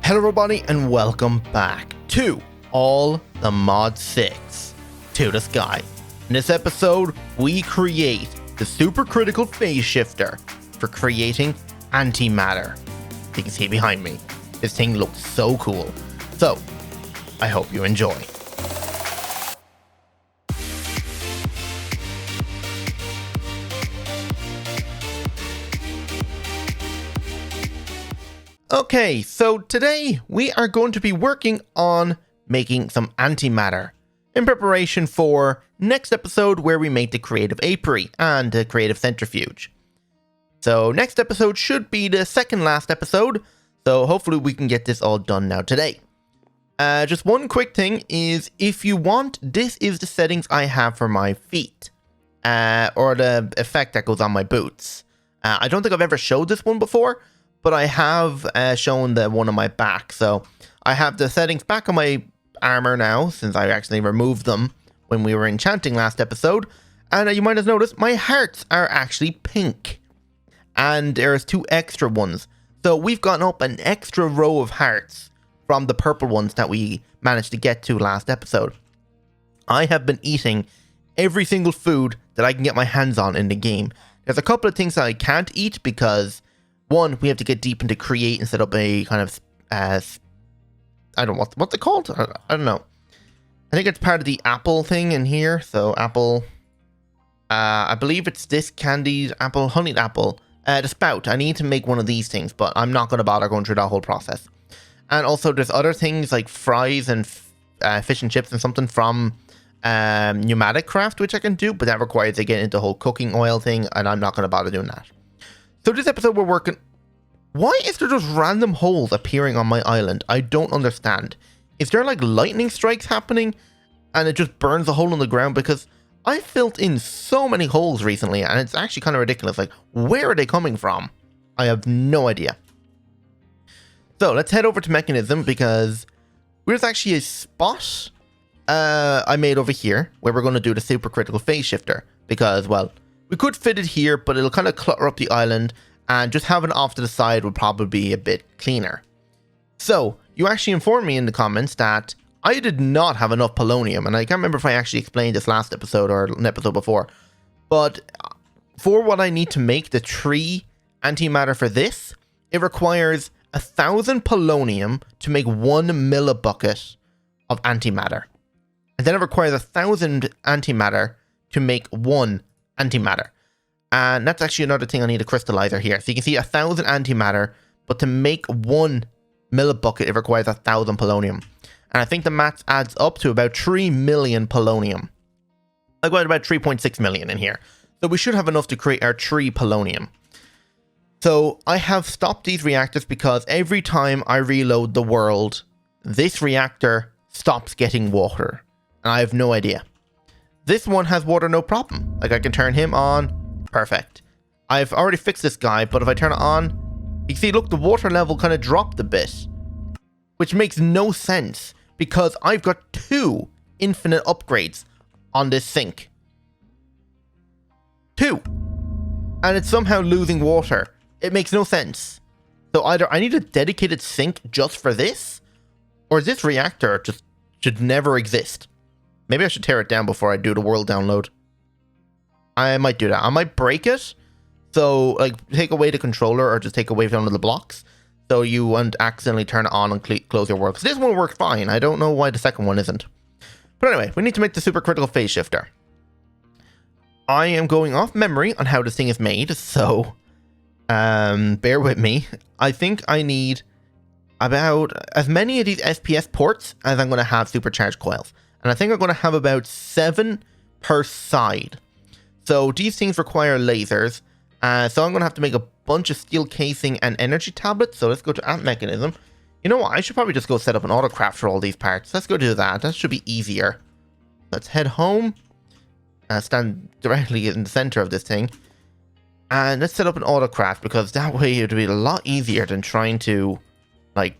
Hello everybody and welcome back to All the Mod 6 to the Sky. In this episode, we create the Supercritical Phase Shifter for creating Antimatter. You can see behind me. This thing looks so cool. So, I hope you enjoy. Okay, so today we are going to be working on making some antimatter in preparation for next episode where we make the creative apiary and the creative centrifuge. So next episode should be the second last episode, so hopefully we can get this all done now today. Just one quick thing is, if you want, this is the settings I have for my feet, or the effect that goes on my boots. I don't think I've ever showed this one before, but I have shown the one on my back. So I have the settings back on my armor now, since I actually removed them when we were enchanting last episode. And you might have noticed my hearts are actually pink. And there's 2 extra ones. So we've gotten up an extra row of hearts from the purple ones that we managed to get to last episode. I have been eating every single food that I can get my hands on in the game. There's a couple of things that I can't eat because, one, we have to get deep into create and set up a kind of, I don't know, what's it called? I don't know. I think it's part of the apple thing in here. So apple, I believe it's this candied apple, honeyed apple, the spout. I need to make one of these things, but I'm not going to bother going through that whole process. And also there's other things like fries and fish and chips and something from pneumatic craft, which I can do, but that requires to get into the whole cooking oil thing, and I'm not going to bother doing that. So this episode we're working... Why is there just random holes appearing on my island? I don't understand. Is there like lightning strikes happening and it just burns a hole in the ground? Because I filled in so many holes recently and it's actually kind of ridiculous. Like, where are they coming from? I have no idea. So let's head over to mechanism, because there's actually a spot I made over here where we're going to do the Supercritical Phase Shifter. Because, well, we could fit it here, but it'll kind of clutter up the island, and just having it off to the side would probably be a bit cleaner. So, you actually informed me in the comments that I did not have enough polonium, and I can't remember if I actually explained this last episode or an episode before, but for what I need to make the tree antimatter for this, it requires 1,000 polonium to make 1 millibucket of antimatter. And then it requires 1,000 antimatter to make 1 antimatter. And that's actually another thing I need a crystallizer here. So you can see 1,000 antimatter, but to make 1 millibucket, it requires 1,000 polonium. And I think the maths adds up to about 3 million polonium. I've got about 3.6 million in here. So we should have enough to create our 3 polonium. So I have stopped these reactors because every time I reload the world, this reactor stops getting water. And I have no idea. This one has water, no problem. Like, I can turn him on. Perfect. I've already fixed this guy, but if I turn it on, you can see, look, the water level kind of dropped a bit. Which makes no sense, because I've got 2 infinite upgrades on this sink. 2. And it's somehow losing water. It makes no sense. So either I need a dedicated sink just for this, or this reactor just should never exist. Maybe I should tear it down before I do the world download. I might do that. I might break it. So, like, take away the controller or just take away one of the blocks. So you won't accidentally turn it on and close your world. Because this one worked fine. I don't know why the second one isn't. But anyway, we need to make the Supercritical Phase Shifter. I am going off memory on how this thing is made. So, bear with me. I think I need about as many of these SPS ports as I'm going to have supercharged coils. And I think I'm going to have about 7 per side. So these things require lasers. So I'm going to have to make a bunch of steel casing and energy tablets. So let's go to Ant Mechanism. You know what? I should probably just go set up an autocraft for all these parts. Let's go do that. That should be easier. Let's head home. Stand directly in the center of this thing. And let's set up an autocraft, because that way it would be a lot easier than trying to, like,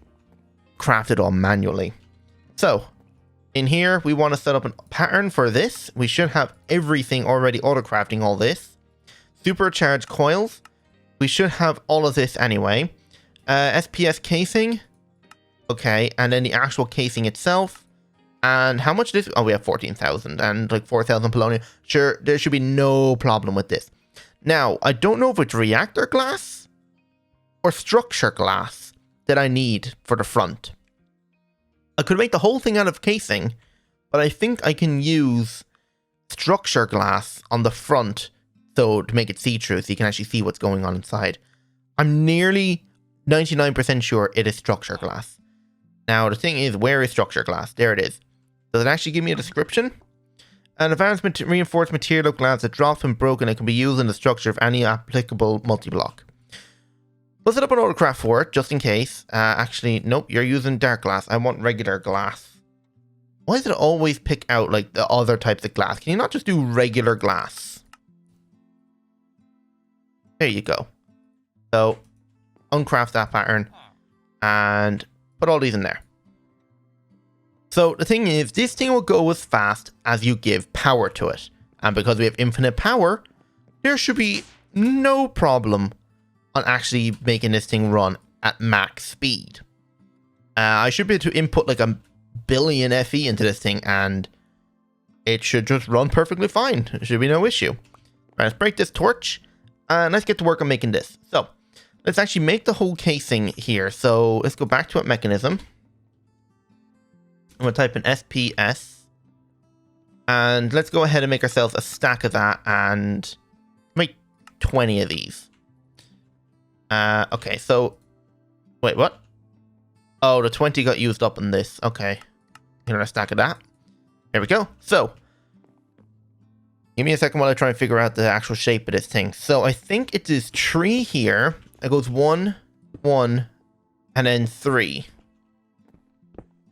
craft it all manually. So, in here, we want to set up a pattern for this. We should have everything already auto-crafting all this. Supercharged coils. We should have all of this anyway. SPS casing. Okay, and then the actual casing itself. And how much this? Oh, we have 14,000 and like 4,000 polonium. Sure, there should be no problem with this. Now, I don't know if it's reactor glass or structure glass that I need for the front. I could make the whole thing out of casing, but I think I can use structure glass on the front so to make it see-through so you can actually see what's going on inside. I'm nearly 99% sure it is structure glass. Now, the thing is, where is structure glass? There it is. Does it actually give me a description? An advanced reinforced material of glass that drops when broken and can be used in the structure of any applicable multi-block. We'll set up an autocraft for it, just in case. Actually, nope, you're using dark glass. I want regular glass. Why does it always pick out, like, the other types of glass? Can you not just do regular glass? There you go. So, uncraft that pattern and put all these in there. So, the thing is, this thing will go as fast as you give power to it. And because we have infinite power, there should be no problem on actually making this thing run at max speed. I should be able to input like 1 billion FE into this thing and it should just run perfectly fine. There should be no issue. Right, let's break this torch and let's get to work on making this. So let's actually make the whole casing here. So let's go back to it, mechanism. I'm going to type in SPS and let's go ahead and make ourselves a stack of that and make 20 of these. Okay, so wait, what? Oh, the 20 got used up in this. Okay, here's a stack of that. There we go. So give me a second while I try and figure out the actual shape of this thing. So I think it is 3 here. It goes 1, 1, and then 3.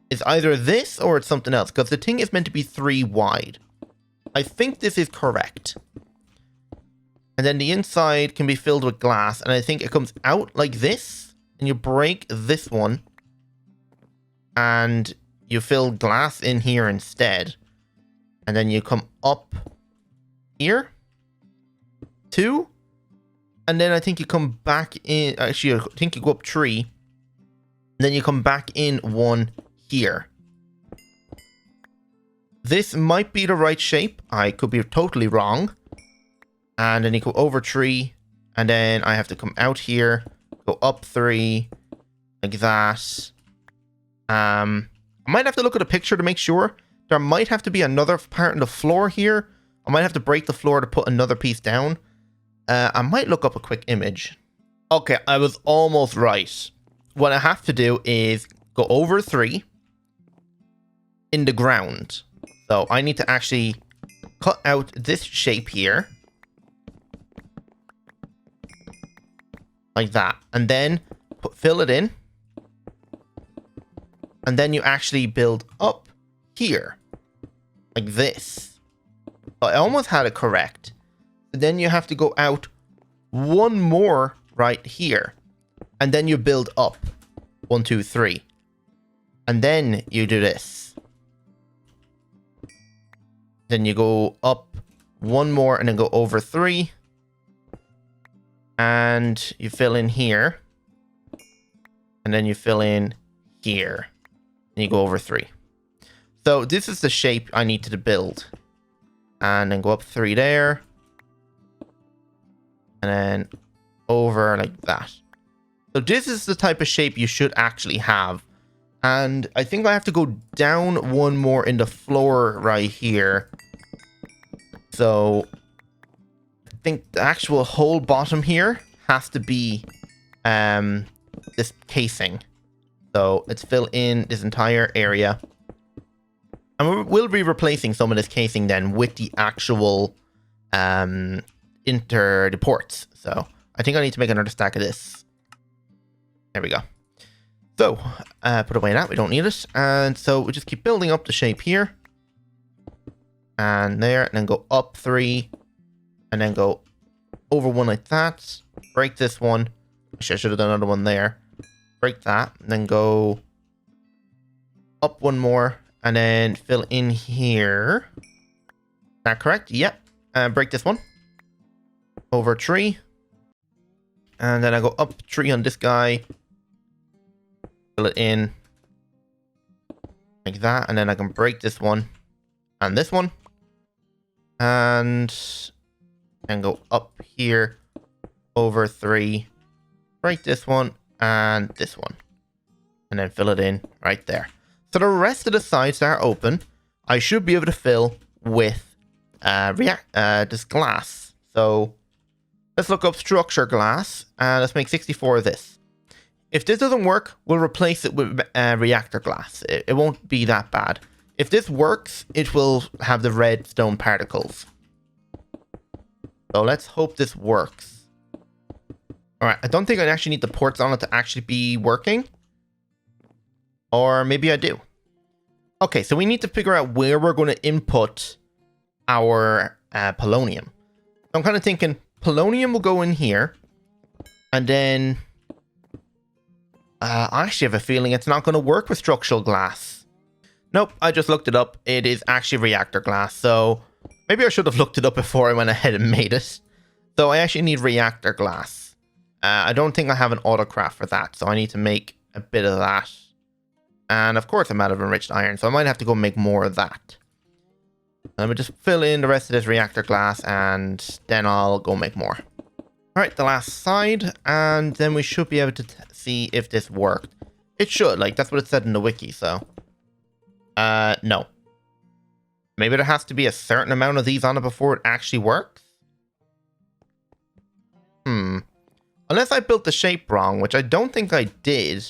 It's either this or it's something else because the thing is meant to be 3 wide. I think this is correct. And then the inside can be filled with glass. And I think it comes out like this. And you break this one. And you fill glass in here instead. And then you come up here. 2. And then I think you come back in. Actually, I think you go up 3. And then you come back in 1 here. This might be the right shape. I could be totally wrong. And then you go over 3, and then I have to come out here, go up 3, like that. I might have to look at a picture to make sure. There might have to be another part in the floor here. I might have to break the floor to put another piece down. I might look up a quick image. Okay, I was almost right. What I have to do is go over 3 in the ground. So I need to actually cut out this shape here. Like that. And then fill it in. And then you actually build up here. Like this. So I almost had it correct. But then you have to go out 1 more right here. And then you build up. 1, 2, 3. And then you do this. Then you go up 1 more and then go over 3. And you fill in here. And then you fill in here. And you go over 3. So this is the shape I need to build. And then go up 3 there. And then over like that. So this is the type of shape you should actually have. And I think I have to go down 1 more in the floor right here. So I think the actual whole bottom here has to be this casing. So let's fill in this entire area. And we'll be replacing some of this casing then with the actual the ports. So I think I need to make another stack of this. There we go. So put away that, we don't need it. And so we just keep building up the shape here. And there, and then go up 3. And then go over 1 like that. Break this one. Actually, I should have done another one there. Break that. And then go up 1 more. And then fill in here. Is that correct? Yep. And break this one. Over 3. And then I go up 3 on this guy. Fill it in. like that, and then I can break this one and this one, and go up here over 3, break this one and this one, and then fill it in right there. So the rest of the sides that are open, I should be able to fill with this glass. So let's look up structure glass, and let's make 64 of this. If this doesn't work, we'll replace it with reactor glass. It won't be that bad. If this works, it will have the redstone particles. So let's hope this works. Alright, I don't think I actually need the ports on it to actually be working. Or maybe I do. Okay, so we need to figure out where we're going to input our polonium. So I'm kind of thinking polonium will go in here. And then I actually have a feeling it's not going to work with structural glass. Nope, I just looked it up. It is actually reactor glass. So maybe I should have looked it up before I went ahead and made it. So I actually need reactor glass. I don't think I have an autocraft for that. So I need to make a bit of that. And of course I'm out of enriched iron. So I might have to go make more of that. Let me just fill in the rest of this reactor glass, and then I'll go make more. Alright, the last side, and then we should be able to see if this worked. It should, like, that's what it said in the wiki, so. No. Maybe there has to be a certain amount of these on it before it actually works? Unless I built the shape wrong, which I don't think I did.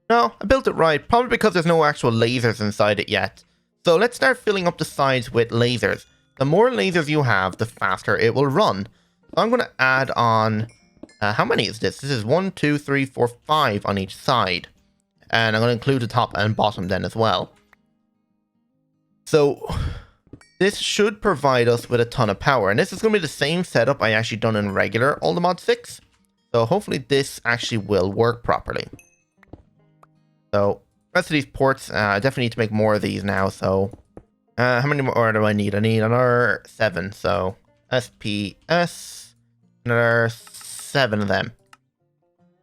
No, I built it right, probably because there's no actual lasers inside it yet. So let's start filling up the sides with lasers. The more lasers you have, the faster it will run. So I'm going to add on, how many is this? This is 1, 2, 3, 4, 5 on each side. And I'm going to include the top and bottom then as well. So this should provide us with a ton of power. And this is going to be the same setup I actually done in regular Ultimate 6. So hopefully this actually will work properly. So rest of these ports, I definitely need to make more of these now. So how many more do I need? I need another 7. So SPS, another 7 of them.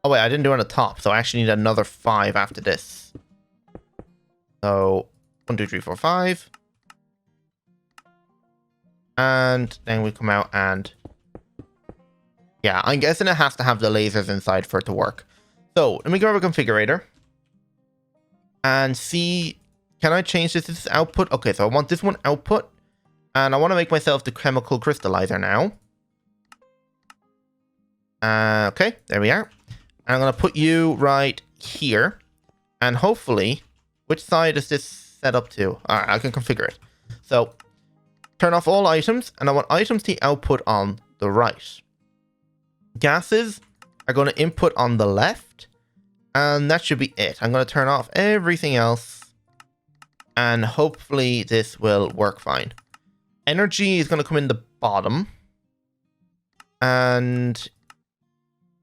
Oh wait, I didn't do it on the top, so I actually need another 5 after this. So 1, 2, 3, 4, 5. And then we come out and yeah, I'm guessing it has to have the lasers inside for it to work. So let me grab a configurator and see, can I change this to output? Okay, so I want this one output, and I want to make myself the chemical crystallizer now. Okay, there we are. And I'm going to put you right here, and hopefully, which side is this set up to? Alright, I can configure it. So turn off all items, and I want items to output on the right. Gases are going to input on the left, and that should be it. I'm going to turn off everything else, and hopefully this will work fine. Energy is going to come in the bottom, and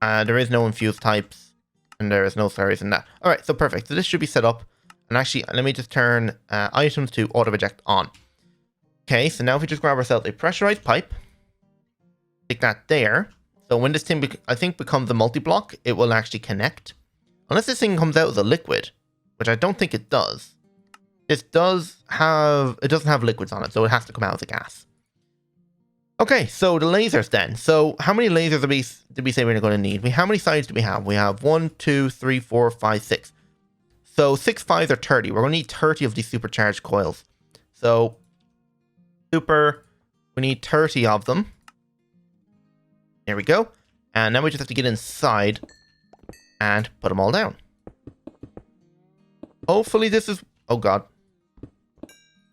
there is no infused types, and there is no slurries in that. Alright, so perfect. So this should be set up, and actually, let me just turn items to auto-eject on. Okay, so now if we just grab ourselves a pressurized pipe, stick that there. So when this thing, I think, becomes a multi-block, it will actually connect. Unless this thing comes out as a liquid, which I don't think it does. This does have, it doesn't have liquids on it, so it has to come out as a gas. Okay, so the lasers then. So how many lasers did we say we're going to need? How many sides do we have? We have 1, 2, 3, 4, 5, 6. So 6 5s are 30. We're going to need 30 of these supercharged coils. So we need 30 of them. There we go. And now we just have to get inside and put them all down. Hopefully this is... Oh god.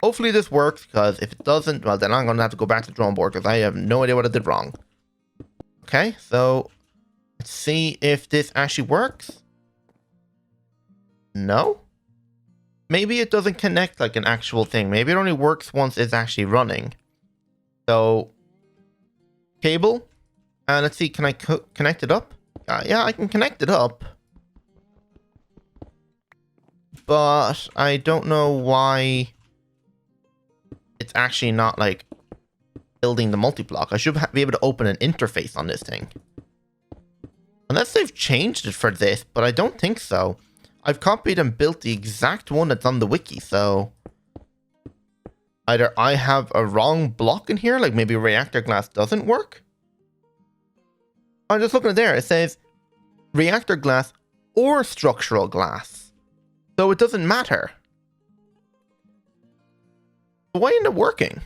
Hopefully this works, because if it doesn't, well then I'm going to have to go back to the drawing board, because I have no idea what I did wrong. Okay, so let's see if this actually works. No? Maybe it doesn't connect like an actual thing. Maybe it only works once it's actually running. So, cable. And let's see, can I connect it up? Yeah, I can connect it up. But I don't know why it's actually not, like, building the multi-block. I should be able to open an interface on this thing. Unless they've changed it for this, but I don't think so. I've copied and built the exact one that's on the wiki, so either I have a wrong block in here, like maybe reactor glass doesn't work. I'm just looking at there. It says reactor glass or structural glass. So it doesn't matter. Why isn't it working?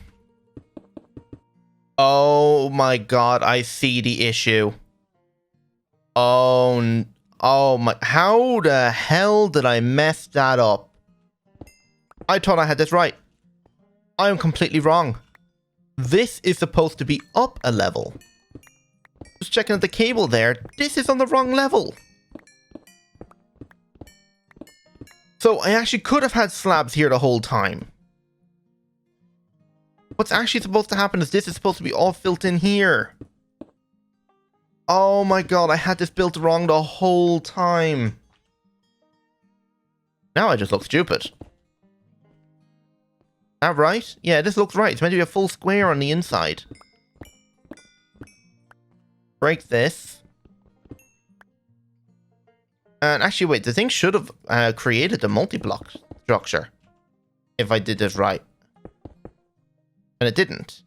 Oh my god, I see the issue. Oh my, how the hell did I mess that up? I thought I had this right. I am completely wrong. This is supposed to be up a level. Just checking at the cable there. This is on the wrong level. So I actually could have had slabs here the whole time. What's actually supposed to happen is this is supposed to be all filled in here. Oh my god, I had this built wrong the whole time. Now I just look stupid. Is that right? Yeah, this looks right. It's meant to be a full square on the inside. Break this. And actually, wait, the thing should have created the multi-block structure. If I did this right. And it didn't.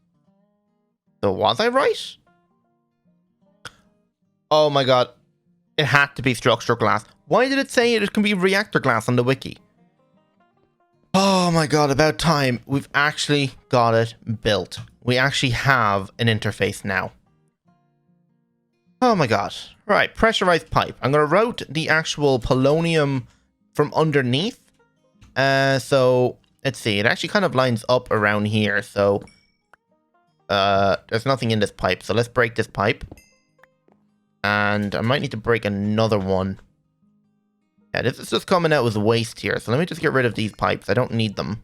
So was I right? Oh my god. It had to be structural glass. Why did it say it can be reactor glass on the wiki? Oh my god, about time. We've actually got it built. We actually have an interface now. Oh my god. Right, pressurized pipe. I'm going to route the actual polonium from underneath. So, let's see. It actually kind of lines up around here. So, there's nothing in this pipe. So, let's break this pipe. And I might need to break another one. Yeah, this is just coming out as waste here. So, let me just get rid of these pipes. I don't need them.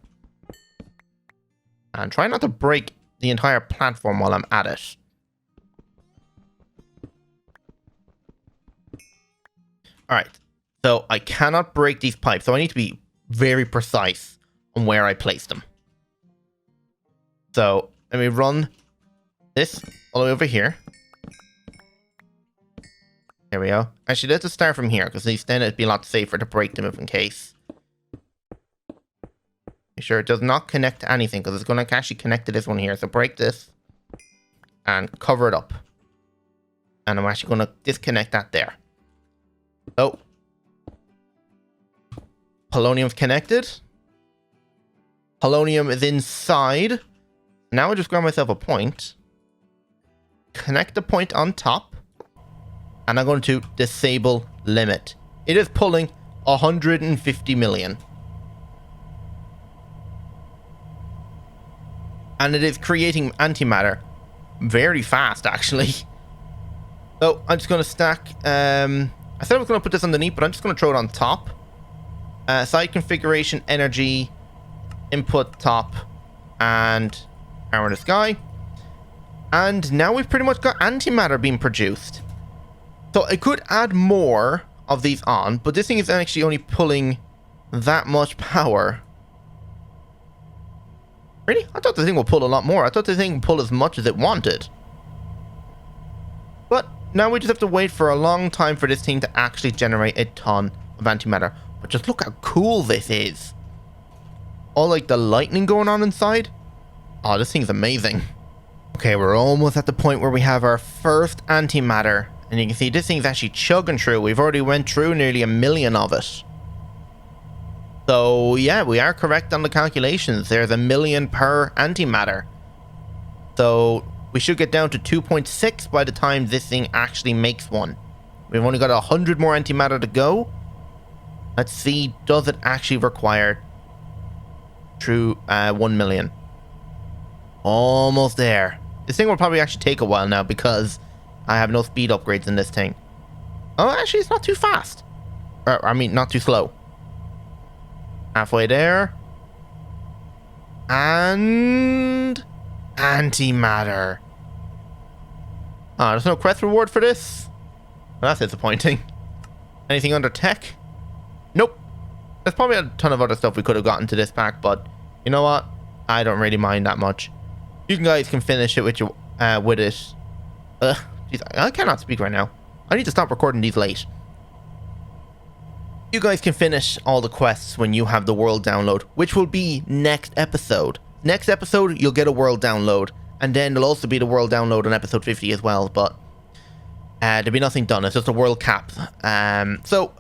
And try not to break the entire platform while I'm at it. Alright, so I cannot break these pipes, so I need to be very precise on where I place them. So, let me run this all the way over here. There we go. Actually, let's just start from here, because then it'd be a lot safer to break them if in case. Make sure it does not connect to anything, because it's going to actually connect to this one here. So break this, and cover it up. And I'm actually going to disconnect that there. Oh. Polonium's connected. Polonium is inside. Now I just grab myself a point. Connect the point on top. And I'm going to disable limit. It is pulling 150 million. And it is creating antimatter very fast, actually. So I'm just going to stack... I said I was going to put this underneath, but I'm just going to throw it on top. Side configuration, energy, input top, and power in the sky. And now we've pretty much got antimatter being produced. So I could add more of these on, but this thing is actually only pulling that much power. Really? I thought the thing would pull a lot more. I thought the thing would pull as much as it wanted. But now we just have to wait for a long time for this thing to actually generate a ton of antimatter. But just look how cool this is. All like the lightning going on inside. Oh, this thing's amazing. Okay, we're almost at the point where we have our first antimatter. And you can see this thing's actually chugging through. We've already went through nearly 1 million of it. So yeah, we are correct on the calculations. There's 1 million per antimatter. So we should get down to 2.6 by the time this thing actually makes one. We've only got 100 more antimatter to go. Let's see, does it actually require true 1 million? Almost there. This thing will probably actually take a while now because I have no speed upgrades in this thing. Oh, actually, it's not too fast. I mean, not too slow. Halfway there. And... antimatter. Oh, there's no quest reward for this? Well, that's disappointing. Anything under tech? Nope. There's probably a ton of other stuff we could have gotten to this pack, but you know what? I don't really mind that much. You guys can finish it with it. Geez, I cannot speak right now. I need to stop recording these late. You guys can finish all the quests when you have the world download, which will be next episode. Next episode, you'll get a world download, and then there'll also be the world download on episode 50 as well, but there'll be nothing done. It's just a world cap. So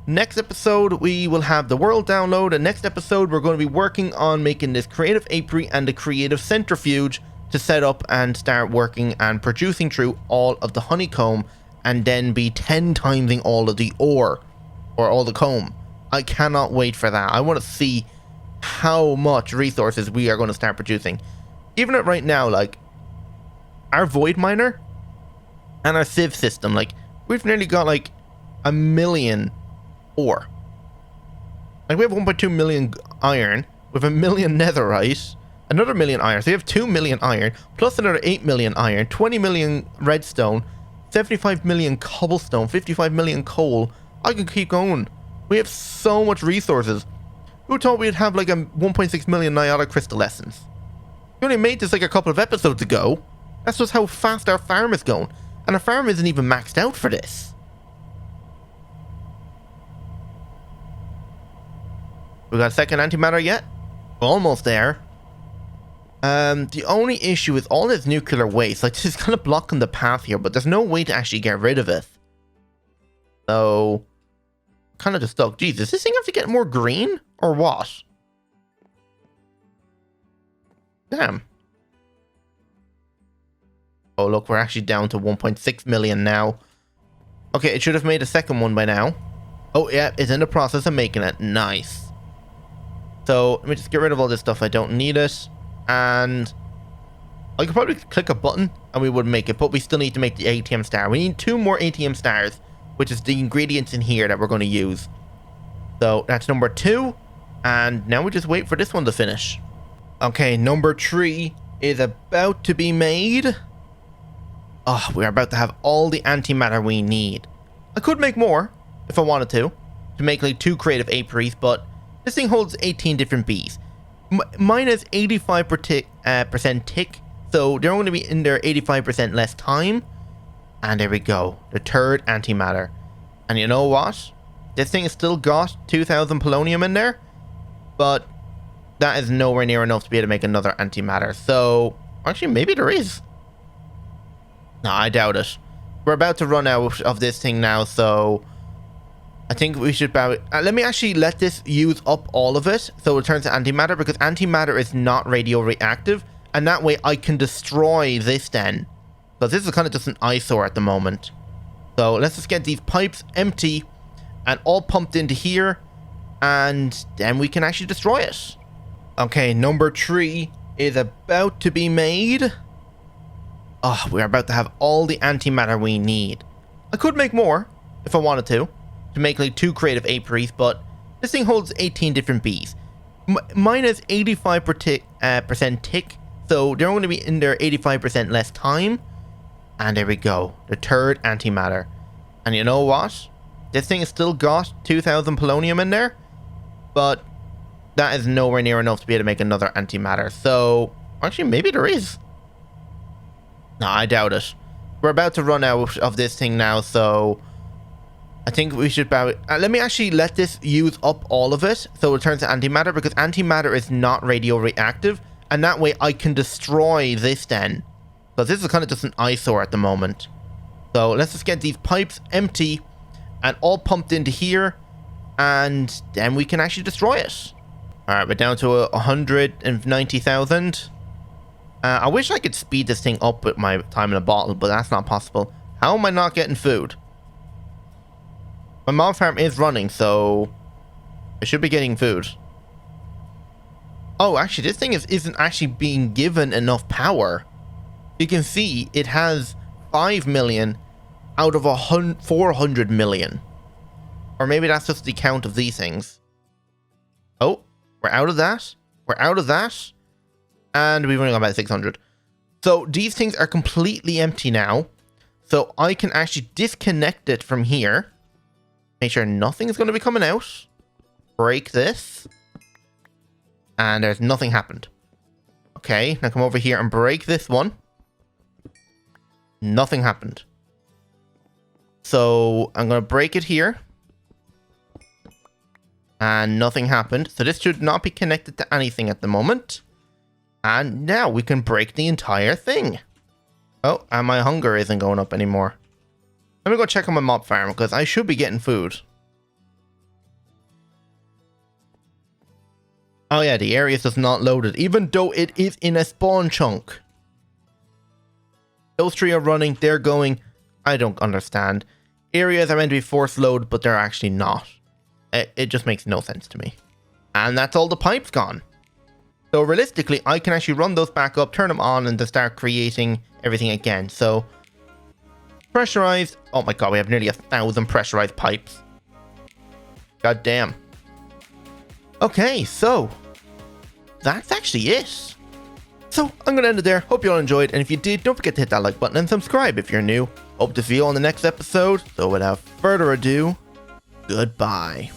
next episode, we will have the world download, and next episode, we're going to be working on making this creative apiary and the creative centrifuge to set up and start working and producing through all of the honeycomb, and then be 10 timesing all of the ore. Or all the comb. I cannot wait for that. I want to see how much resources we are going to start producing. Even at right now, like, our void miner and our sieve system, like, we've nearly got like 1 million ore. Like, we have 1.2 million iron with 1 million netherite, another 1 million iron. So we have 2 million iron plus another 8 million iron, 20 million redstone, 75 million cobblestone, 55 million coal. I can keep going. We have so much resources. Who thought we'd have like a 1.6 million niotic crystal essence? We only made this like a couple of episodes ago. That's just how fast our farm is going. And our farm isn't even maxed out for this. We got a second antimatter yet? We're almost there. The only issue is all this nuclear waste. Like, this is kind of blocking the path here, but there's no way to actually get rid of it. So, kind of just stuck. Jeez, does this thing have to get more green? Or what? Damn. Oh, look, we're actually down to 1.6 million now. Okay, it should have made a second one by now. Oh, yeah, it's in the process of making it. Nice. So, let me just get rid of all this stuff. I don't need it. And I could probably click a button and we would make it, but we still need to make the ATM star. We need 2 more ATM stars, which is the ingredients in here that we're going to use. So that's number 2. And now we just wait for this one to finish. Okay, number 3 is about to be made. Oh, we're about to have all the antimatter we need. I could make more if I wanted to make like 2 creative apiaries, but this thing holds 18 different bees. Mine is 85% tick, so they're only going to be in there 85% less time. And there we go, the 3rd antimatter. And you know what? This thing has still got 2,000 polonium in there, but that is nowhere near enough to be able to make another antimatter. So, actually, maybe there is. No, I doubt it. We're about to run out of this thing now, so I think we should let me actually let this use up all of it, so it turns to antimatter, because antimatter is not radioreactive, and that way I can destroy this then. Because this is kind of just an eyesore at the moment. So let's just get these pipes empty and all pumped into here, and then we can actually destroy it. Okay, number 3 is about to be made. Oh, we're about to have all the antimatter we need. I could make more if I wanted to make like 2 creative apiaries, but this thing holds 18 different bees. Mine is 85% tick, so they're only going to be in there 85% less time. And there we go, the 3rd antimatter. And you know what? This thing has still got 2,000 polonium in there, but that is nowhere near enough to be able to make another antimatter. So, actually, maybe there is. No, I doubt it. We're about to run out of this thing now, so I think we should let me actually let this use up all of it, so it turns to antimatter, because antimatter is not radioreactive, and that way I can destroy this then. Because this is kind of just an eyesore at the moment. So let's just get these pipes empty and all pumped into here, and then we can actually destroy it. Alright, we're down to 190,000. I wish I could speed this thing up with my time in a bottle, but that's not possible. How am I not getting food? My mob farm is running, so I should be getting food. Oh, actually, this thing isn't actually being given enough power. You can see it has 5 million out of 400 million. Or maybe that's just the count of these things. Oh, we're out of that. We're out of that. And we've only got about 600. So these things are completely empty now. So I can actually disconnect it from here. Make sure nothing is going to be coming out. Break this. And there's nothing happened. Okay, now come over here and break this one. Nothing happened. So I'm going to break it here. And nothing happened. So this should not be connected to anything at the moment. And now we can break the entire thing. Oh, and my hunger isn't going up anymore. Let me go check on my mob farm because I should be getting food. Oh yeah, the area is just not loaded, even though it is in a spawn chunk. Those three are running, they're going. I don't understand. Areas are meant to be force load, but they're actually not. It just makes no sense to me. And that's all the pipes gone. So realistically, I can actually run those back up, turn them on, and to start creating everything again. So pressurized. Oh my god, we have nearly 1,000 pressurized pipes. God damn. Okay, so that's actually it. So I'm going to end it there. Hope you all enjoyed. And if you did, don't forget to hit that like button and subscribe if you're new. Hope to see you on the next episode. So without further ado, goodbye.